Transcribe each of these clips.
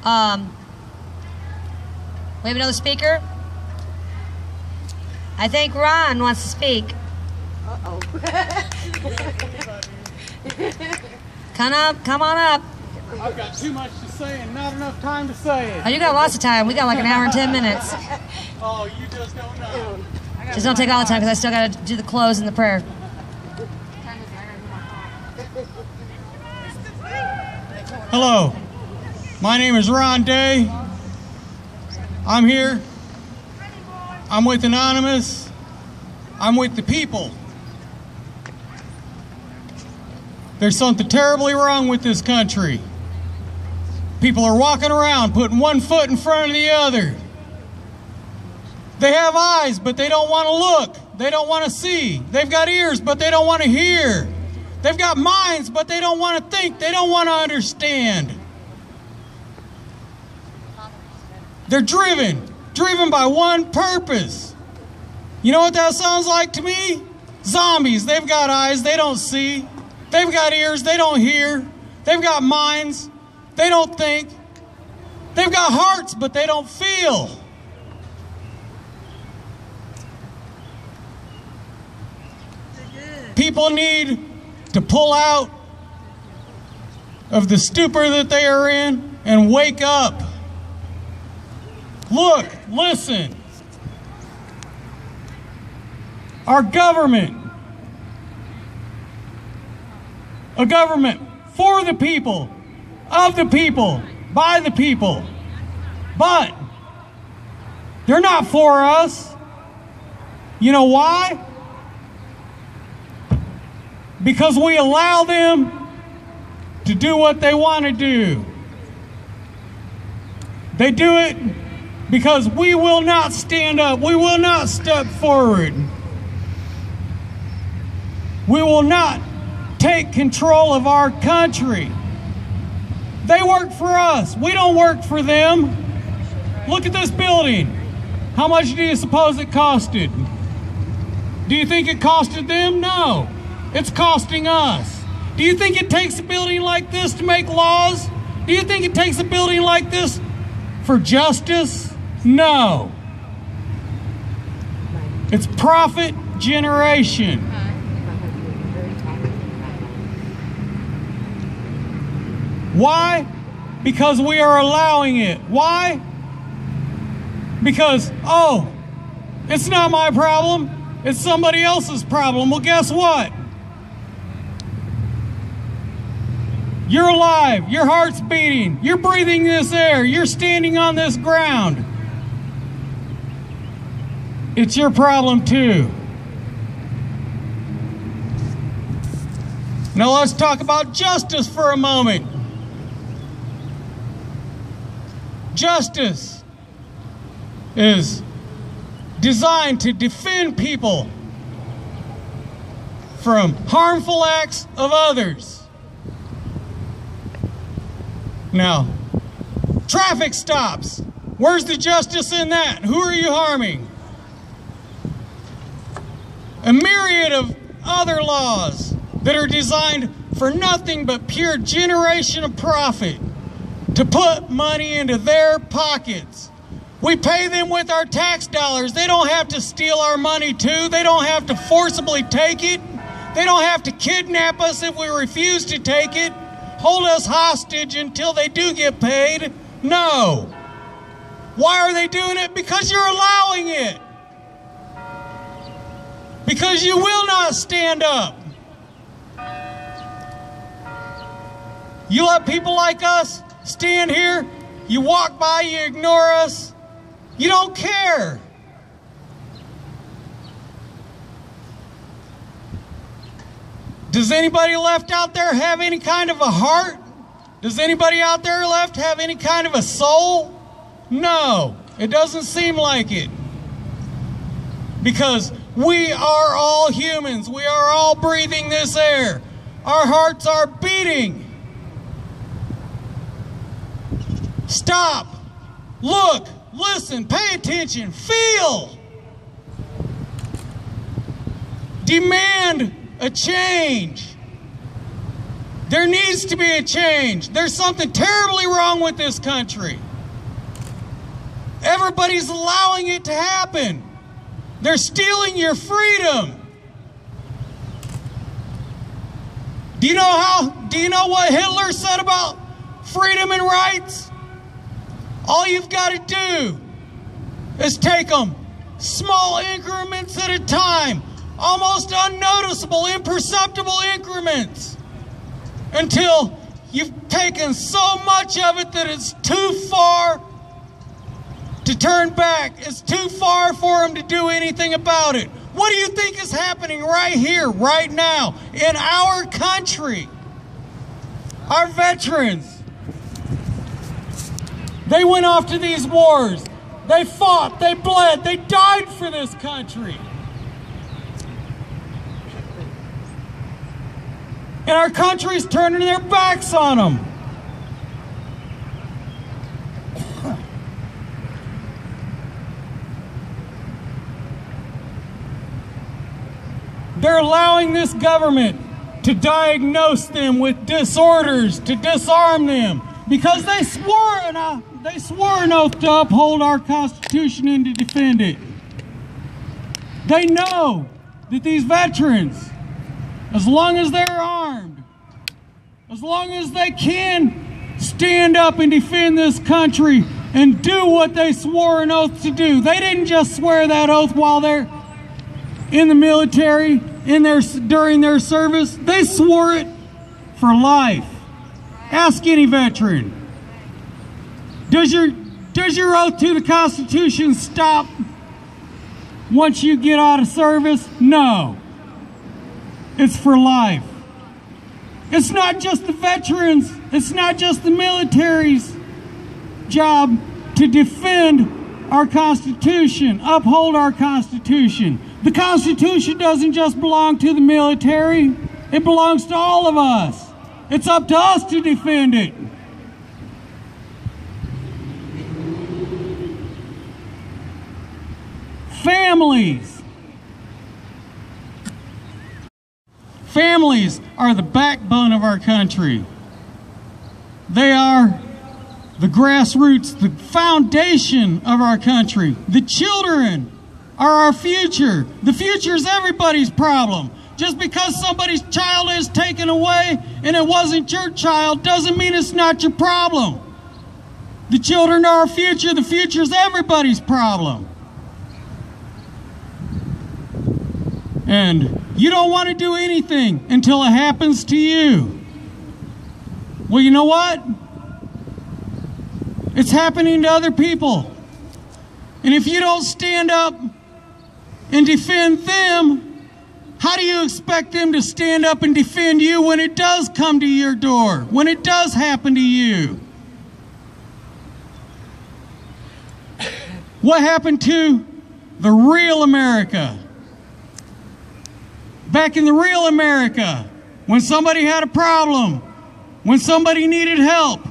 We have another speaker. I think Ron wants to speak. Uh-oh. Come on up. I've got too much to say and not enough time to say it. Oh, you got lots of time. We got like an hour and 10 minutes. Oh, you just don't know. Just don't take all the time because I still got to do the close and the prayer. Hello, my name is Ron Day. I'm here. I'm with Anonymous. I'm with the people. There's something terribly wrong with this country. People are walking around putting one foot in front of the other. They have eyes, but they don't want to look. They don't want to see. They've got ears, but they don't want to hear. They've got minds, but they don't want to think. They don't want to understand. They're driven by one purpose. You know what that sounds like to me? Zombies. They've got eyes, they don't see. They've got ears, they don't hear. They've got minds, they don't think. They've got hearts, but they don't feel. People need to pull out of the stupor that they are in and wake up. Look, listen. Our government, a government for the people, of the people, by the people, but they're not for us. You know why? Because we allow them to do what they want to do. They do it because we will not stand up. We will not step forward. We will not take control of our country. They work for us. We don't work for them. Look at this building. How much do you suppose it costed? Do you think it costed them? No. It's costing us. Do you think it takes a building like this to make laws? Do you think it takes a building like this for justice? No. It's profit generation. Why? Because we are allowing it. Why? Because, oh, it's not my problem. It's somebody else's problem. Well, guess what? You're alive. Your heart's beating. You're breathing this air. You're standing on this ground. It's your problem too. Now let's talk about justice for a moment. Justice is designed to defend people from harmful acts of others. Now, traffic stops. Where's the justice in that? Who are you harming? A myriad of other laws that are designed for nothing but pure generation of profit, to put money into their pockets. We pay them with our tax dollars. They don't have to steal our money too. They don't have to forcibly take it. They don't have to kidnap us if we refuse to take it, hold us hostage until they do get paid. No. Why are they doing it? Because you're allowing it. Because you will not stand up. You let people like us stand here, you walk by, you ignore us, you don't care. Does anybody left out there have any kind of a heart? Does anybody out there left have any kind of a soul? No, it doesn't seem like it. Because we are all humans. We are all breathing this air. Our hearts are beating. Stop, look, listen, pay attention, feel. Demand a change. There needs to be a change. There's something terribly wrong with this country. Everybody's allowing it to happen. They're stealing your freedom. Do you know what Hitler said about freedom and rights? All you've got to do is take them small increments at a time, almost unnoticeable, imperceptible increments, until you've taken so much of it that it's too far to turn back. It's too far for them to do anything about it. What do you think is happening right here, right now, in our country? Our veterans, they went off to these wars. They fought, they bled, they died for this country. And our country's turning their backs on them. They're allowing this government to diagnose them with disorders, to disarm them, because they swore an oath to uphold our Constitution and to defend it. They know that these veterans, as long as they're armed, as long as they can stand up and defend this country and do what they swore an oath to do. They didn't just swear that oath while they're in the military, during their service. They swore it for life. Ask any veteran. Does your oath to the Constitution stop once you get out of service? No. It's for life. It's not just the veterans, it's not just the military's job to defend our Constitution, uphold our Constitution. The Constitution doesn't just belong to the military, it belongs to all of us. It's up to us to defend it. Families. Families are the backbone of our country. They are the grassroots, the foundation of our country. The children are our future. The future is everybody's problem. Just because somebody's child is taken away and it wasn't your child doesn't mean it's not your problem. The children are our future. The future is everybody's problem. And you don't want to do anything until it happens to you. Well, you know what? It's happening to other people. And if you don't stand up and defend them, how do you expect them to stand up and defend you when it does come to your door, when it does happen to you? What happened to the real America? Back in the real America, when somebody had a problem, when somebody needed help,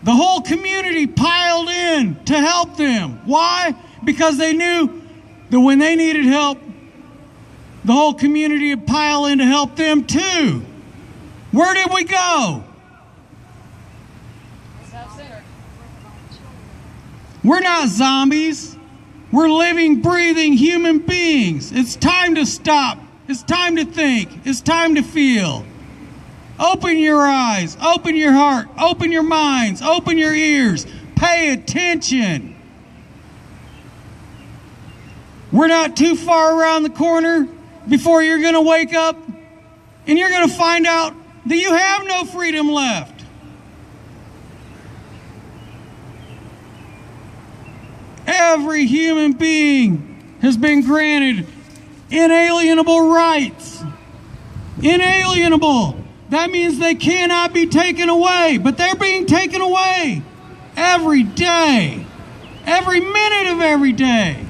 the whole community piled in to help them. Why? Because they knew that when they needed help, the whole community would pile in to help them too. Where did we go? We're not zombies. We're living, breathing human beings. It's time to stop. It's time to think. It's time to feel. Open your eyes. Open your heart. Open your minds. Open your ears. Pay attention. We're not too far around the corner before you're going to wake up and you're going to find out that you have no freedom left. Every human being has been granted inalienable rights. Inalienable. That means they cannot be taken away, but they're being taken away every day, every minute of every day.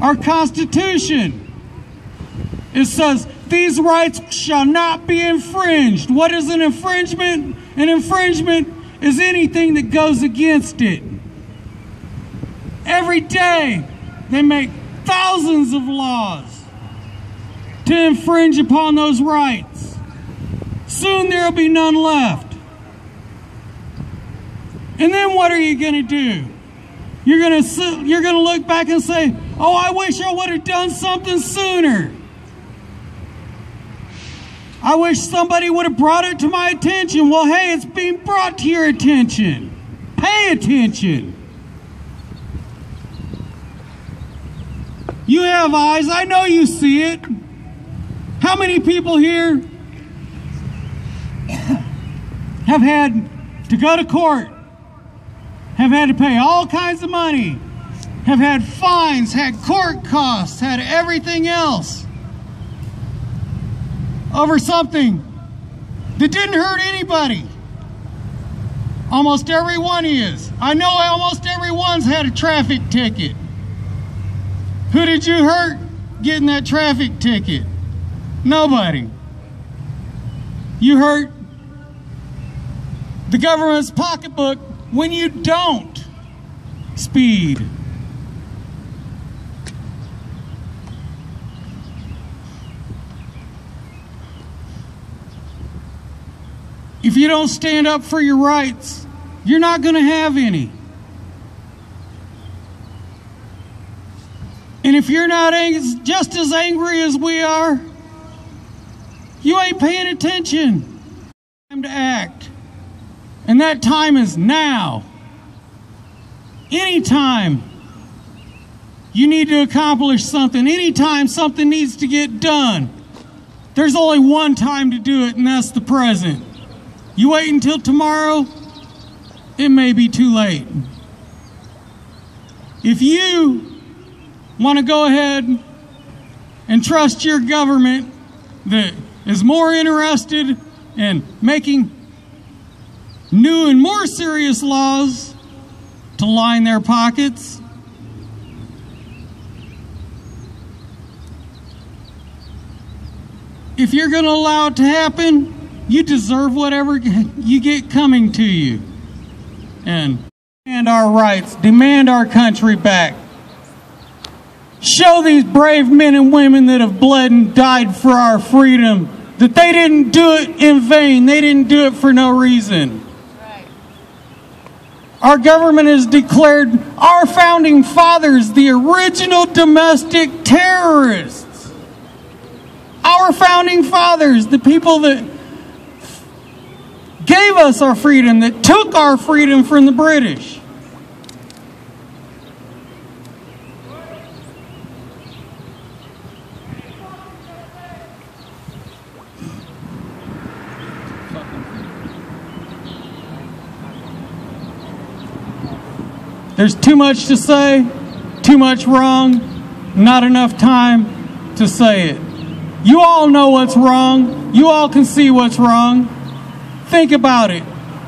Our Constitution, it says, these rights shall not be infringed. What is an infringement? An infringement is anything that goes against it. Every day, they make thousands of laws to infringe upon those rights. Soon there will be none left. And then what are you going to do? You're going to look back and say, oh, I wish I would have done something sooner. I wish somebody would have brought it to my attention. Well, hey, it's being brought to your attention. Pay attention. You have eyes. I know you see it. How many people here have had to go to court, have had to pay all kinds of money, have had fines, had court costs, had everything else over something that didn't hurt anybody? Almost everyone is. I know almost everyone's had a traffic ticket. Who did you hurt getting that traffic ticket? Nobody. You hurt the government's pocketbook when you don't speed. If you don't stand up for your rights, you're not going to have any. And if you're not just as angry as we are, you ain't paying attention. Time to act. And that time is now. Anytime you need to accomplish something, anytime something needs to get done, there's only one time to do it, and that's the present. You wait until tomorrow, it may be too late. If you want to go ahead and trust your government that is more interested in making new and more serious laws to line their pockets, if you're going to allow it to happen, you deserve whatever you get coming to you. And demand our rights, demand our country back. Show these brave men and women that have bled and died for our freedom that they didn't do it in vain. They didn't do it for no reason. Right. Our government has declared our founding fathers the original domestic terrorists. Our founding fathers, the people that gave us our freedom, that took our freedom from the British. There's too much to say, too much wrong, not enough time to say it. You all know what's wrong. You all can see what's wrong. Think about it.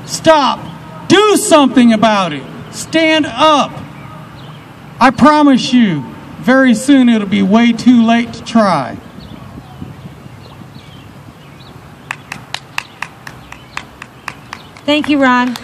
Stop. Do something about it. Stand up. I promise you, very soon it'll be way too late to try. Thank you, Ron.